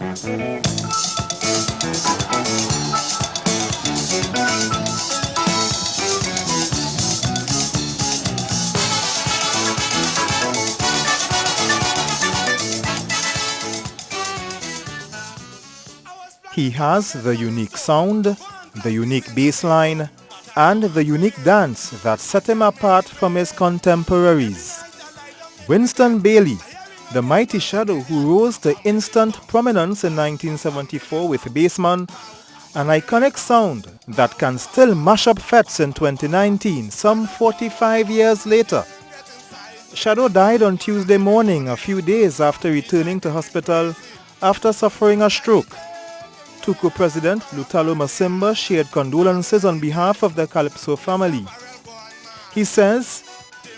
He has the unique sound, the unique bass line, and the unique dance that set him apart from his contemporaries. Winston Bailey, the mighty shadow who rose to instant prominence in 1974 with Bassman, an iconic sound that can still mash up fetes in 2019, some 45 years later. Shadow died on Tuesday morning, a few days after returning to hospital after suffering a stroke. Tuku President Lutalo Masimba shared condolences on behalf of the Calypso family. He says,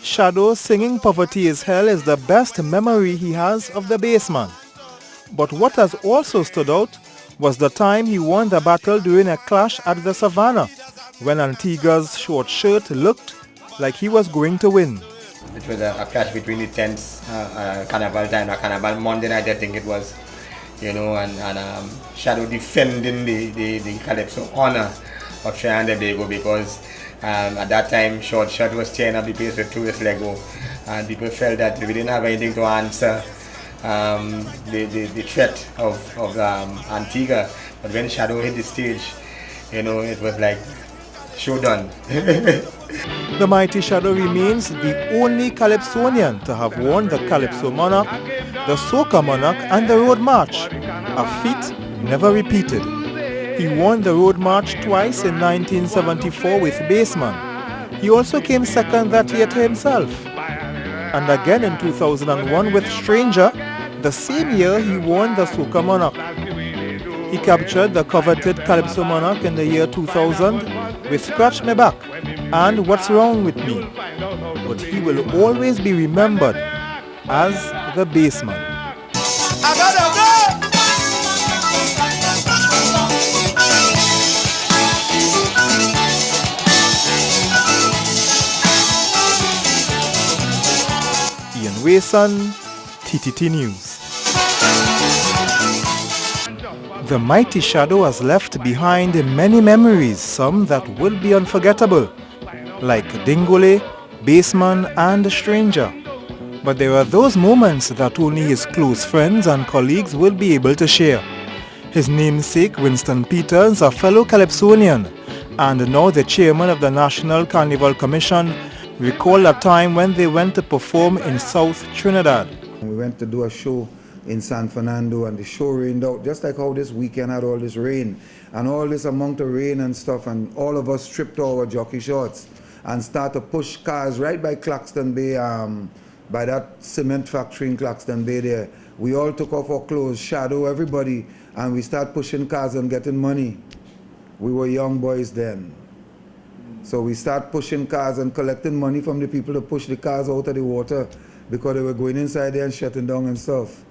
Shadow singing Poverty is Hell is the best memory he has of the Bassman. But what has also stood out was the time he won the battle during a clash at the Savannah, when Antigua's short shirt looked like he was going to win. It was a clash between the tents, Carnival time, Carnival Monday night I think it was. And Shadow defending the Calypso honor of Trinidad and Tobago because at that time short shirt was tearing up the place with tourist Lego, and people felt that we didn't have anything to answer the threat of Antigua. But when Shadow hit the stage, it was like show done. The mighty Shadow remains the only Calypsonian to have won the Calypso Monarch, the Soca Monarch and the Road March, a feat never repeated. He won the Road March twice in 1974 with Bassman. He also came second that year to himself. And again in 2001 with Stranger, the same year he won the Soca Monarch. He captured the coveted Calypso Monarch in the year 2000 with Scratch Me Back and What's Wrong With Me. But he will always be remembered as the Bassman. Ian Wason, TTT News. The mighty Shadow has left behind many memories, some that will be unforgettable, like Dingole, Bassman and Stranger. But there are those moments that only his close friends and colleagues will be able to share. His namesake, Winston Peters, a fellow Calypsonian and now the chairman of the National Carnival Commission, recalled a time when they went to perform in South Trinidad. We went to do a show in San Fernando and the show rained out, just like how this weekend had all this rain and all this amount of rain and stuff, and all of us stripped our jockey shorts and started to push cars right by Claxton Bay, by that cement factory in Claxton Bay there. We all took off our clothes, Shadow, everybody, and we started pushing cars and getting money. We were young boys then. So we started pushing cars and collecting money from the people to push the cars out of the water because they were going inside there and shutting down and stuff.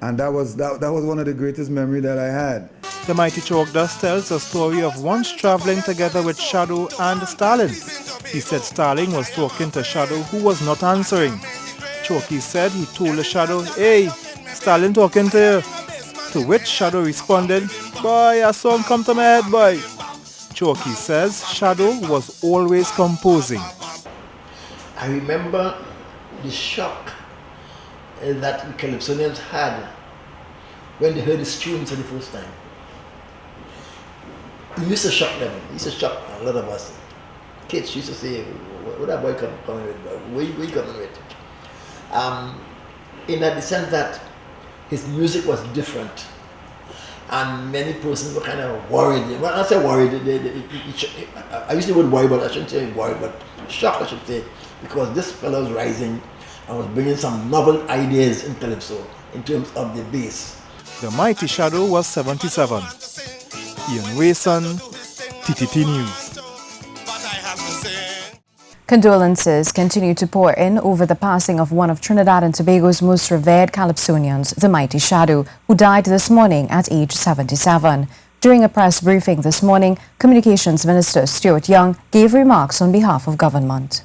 And that was one of the greatest memories that I had. The mighty Chalk Dust tells a story of once traveling together with Shadow and Stalin. He said Stalin was talking to Shadow who was not answering. Chalky said he told the Shadow, "Hey, Stalin talking to you." To which Shadow responded, "Boy, a song come to my head, boy." Chalky says Shadow was always composing. I remember the shock that the Calypsonians had when they heard his tunes for the first time. It used to shock them. It used to shock a lot of us. Kids used to say, "What that boy coming with? Where you coming with?" In the sense that his music was different, and many persons were kind of worried. When I say worried, I used the word worried, but I shouldn't say worried, but shocked I should say, because this fellow was rising and was bringing some novel ideas in Calypso in terms of the bass. The mighty Shadow was 77. Ian Wason, TTT News. Condolences continue to pour in over the passing of one of Trinidad and Tobago's most revered Calypsonians, the mighty Shadow, who died this morning at age 77. During a press briefing this morning, Communications Minister Stuart Young gave remarks on behalf of government.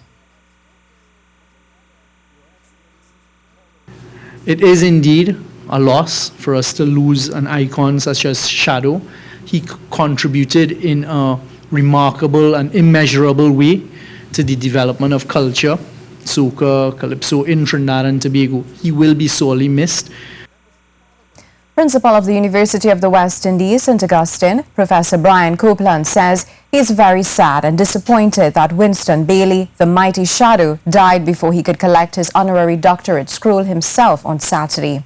It is indeed a loss for us to lose an icon such as Shadow. He contributed in a remarkable and immeasurable way to the development of culture, soca, calypso in Trinidad and Tobago. He will be sorely missed. Principal of the University of the West Indies, St. Augustine, Professor Brian Copeland, says he is very sad and disappointed that Winston Bailey, the mighty Shadow, died before he could collect his honorary doctorate scroll himself on Saturday.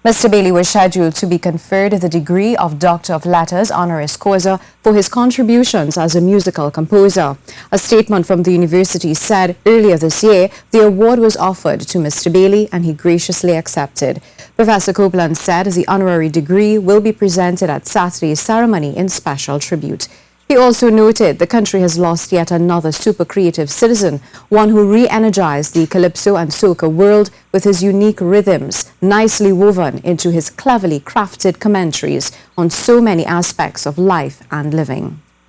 Mr. Bailey was scheduled to be conferred the degree of Doctor of Letters honoris causa for his contributions as a musical composer. A statement from the university said earlier this year the award was offered to Mr. Bailey and he graciously accepted. Professor Copeland said the honorary degree will be presented at Saturday's ceremony in special tribute. He also noted the country has lost yet another super creative citizen, one who re-energized the calypso and soca world with his unique rhythms, nicely woven into his cleverly crafted commentaries on so many aspects of life and living.